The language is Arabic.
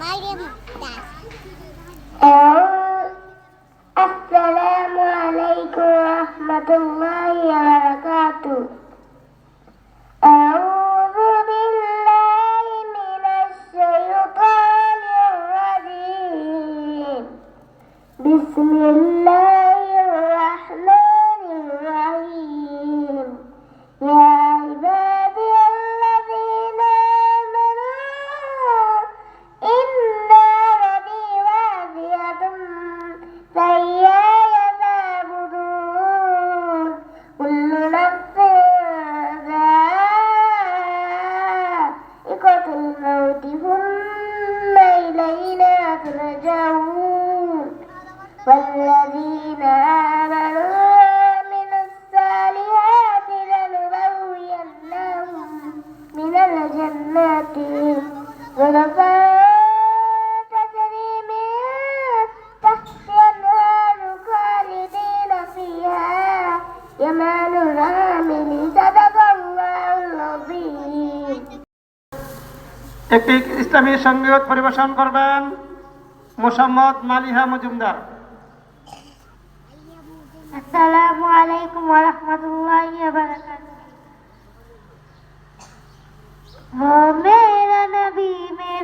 مريم السلام عليكم ورحمة الله وبركاته. أعوذ بالله من الشيطان الرجيم. بسم الله الرحمن الرحيم. يا عبادي الذين آمنوا إن أرضي واسعة فإياي فاعبدون. كل نفس ذائقة الموت ثم إلينا ترجعون. والذين آمنوا وعملوا الصالحات لنبوئنهم من الجنات غرفا تجري من تحتها الأنهار خالدين فيها ينال العامل صدق الله العظيم. একটি ইসলামী সঙ্গীত পরিবেশন করবেন মোসাম্মদ মালিহা মজুমদার। अस्सलामु अलैकुम व रहमतुल्लाहि व बरकातुहू। हो मेरा नबी मेरा